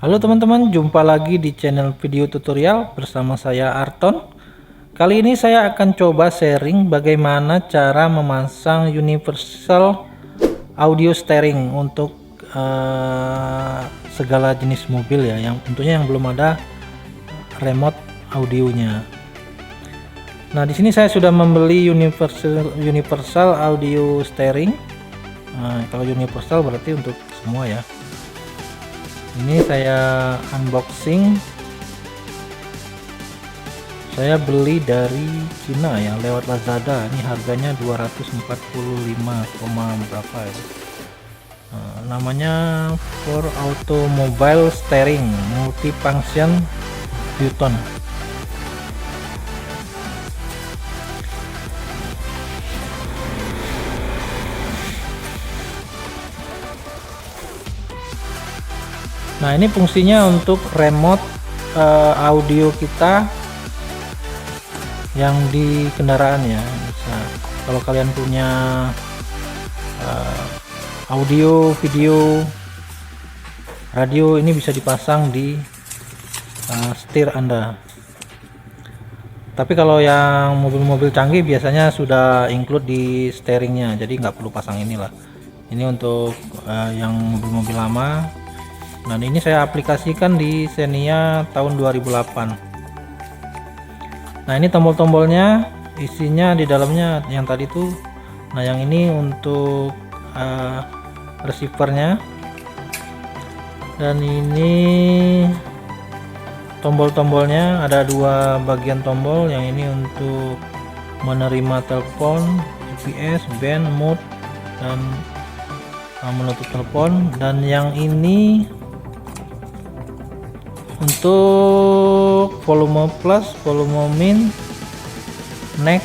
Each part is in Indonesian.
Halo teman-teman, jumpa lagi di channel video tutorial bersama saya Arton. Kali ini saya akan coba sharing bagaimana cara memasang universal audio steering untuk segala jenis mobil ya, yang tentunya yang belum ada remote audionya. Nah, di sini saya sudah membeli universal audio steering. Nah, kalau universal berarti untuk semua ya. Ini saya unboxing. Saya beli dari Cina ya, lewat Lazada. Ini harganya 245, berapa ya. Namanya For Automobile Steering Multifunction Button. Nah, ini fungsinya untuk remote audio kita yang di kendaraan ya. Bisa, kalau kalian punya audio, video, radio, ini bisa dipasang di setir Anda. Tapi kalau yang mobil-mobil canggih biasanya sudah include di steeringnya, jadi nggak perlu pasang inilah. Ini untuk yang mobil-mobil lama. Nah, ini saya aplikasikan di Xenia tahun 2008. Nah, ini tombol-tombolnya, isinya di dalamnya yang tadi tuh. Nah, yang ini untuk receivernya, dan ini tombol-tombolnya ada dua bagian tombol. Yang ini untuk menerima telepon, GPS, band, mode, dan menutup telepon. Dan yang ini untuk volume plus, volume min, neck,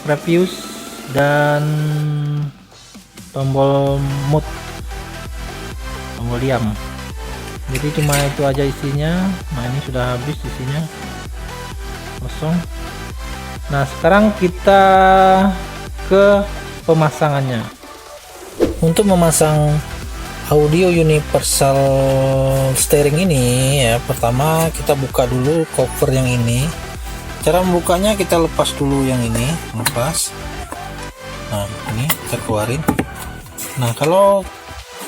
previous, dan tombol mute, tombol diam. Jadi cuma itu aja isinya. Nah, ini sudah habis isinya, kosong. Nah, sekarang kita ke pemasangannya. Untuk memasang audio universal steering ini ya, pertama kita buka dulu cover yang ini. Cara membukanya, kita lepas dulu yang ini, lepas. Nah, ini kita keluarin. Nah, kalau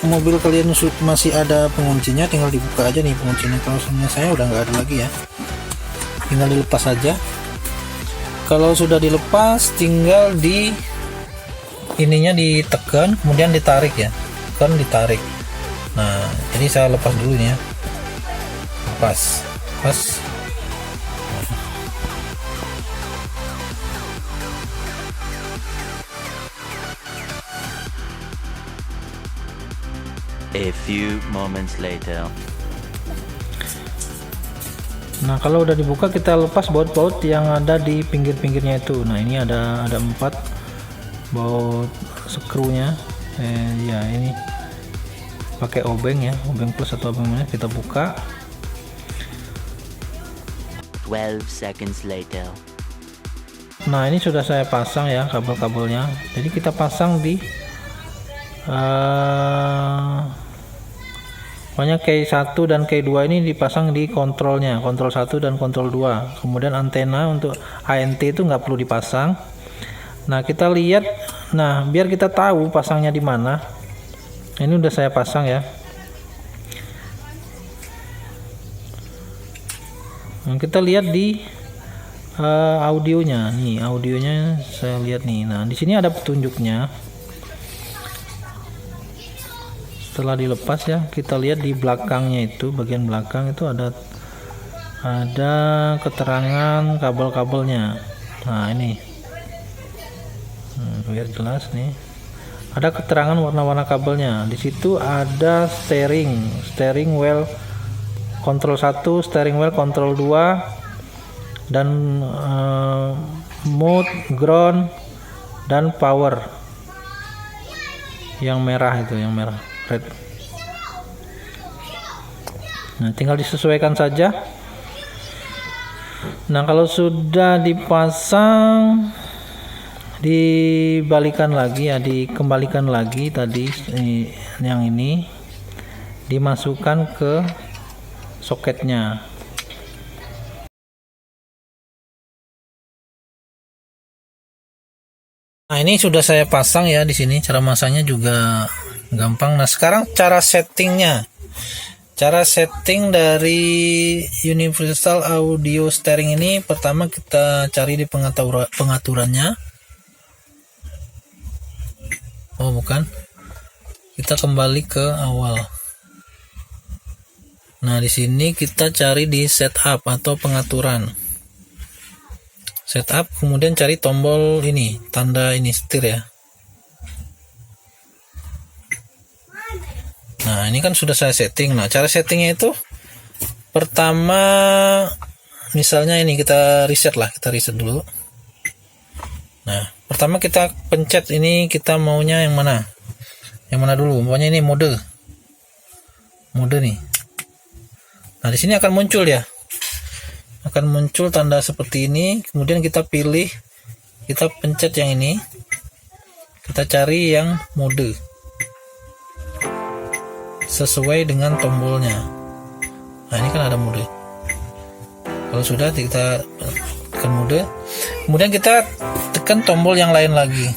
mobil kalian masih ada penguncinya, tinggal dibuka aja nih penguncinya. Kalau saya udah nggak ada lagi ya, tinggal dilepas aja. Kalau sudah dilepas, tinggal di ininya ditekan, kemudian ditarik ya, kan ditarik. Nah, jadi saya lepas dulu ya, lepas. A few moments later. Nah, kalau udah dibuka, kita lepas baut-baut yang ada di pinggir-pinggirnya itu. Nah, ini ada 4 baut skrunya. Ya, ini pakai obeng ya, obeng plus atau obeng minus. Kita buka. 12 seconds later. Nah, ini sudah saya pasang ya kabel-kabelnya. Jadi kita pasang di pokoknya K1 dan K2 ini dipasang di kontrolnya, kontrol 1 dan kontrol 2. Kemudian antena untuk ANT itu nggak perlu dipasang. Nah, kita lihat. Nah, biar kita tahu pasangnya di mana, ini udah saya pasang ya. Nah, kita lihat di audionya nih, audionya saya lihat nih. Nah, di sini ada petunjuknya. Setelah dilepas ya, kita lihat di belakangnya itu, bagian belakang itu ada keterangan kabel-kabelnya. Nah, ini biar jelas nih, ada keterangan warna-warna kabelnya. Di situ ada steering wheel kontrol 1, steering wheel kontrol 2, dan mode, ground, dan power. Yang merah itu, yang merah, red. Nah, tinggal disesuaikan saja. Nah, kalau sudah dipasang, dibalikan lagi ya, dikembalikan lagi tadi yang ini. dimasukkan ke soketnya. Nah, ini sudah saya pasang ya di sini. Cara masangnya juga gampang. Nah, sekarang cara settingnya. Cara setting dari Universal Audio Steering ini, pertama kita cari di pengaturannya. Oh, bukan. Kita kembali ke awal. Nah, di sini kita cari di setup atau pengaturan. Setup, kemudian cari tombol ini, tanda ini setir ya. Nah, ini kan sudah saya setting. Nah, cara settingnya itu pertama, misalnya ini kita reset dulu. Nah, pertama kita pencet ini, kita maunya yang mana? Yang mana dulu? Pokoknya ini mode nih. Nah, di sini akan muncul ya. Akan muncul tanda seperti ini, kemudian kita pilih, kita pencet yang ini. Kita cari yang mode sesuai dengan tombolnya. Nah, ini kan ada mode. Kalau sudah, kita tekan mode, kemudian kita tekan tombol yang lain lagi.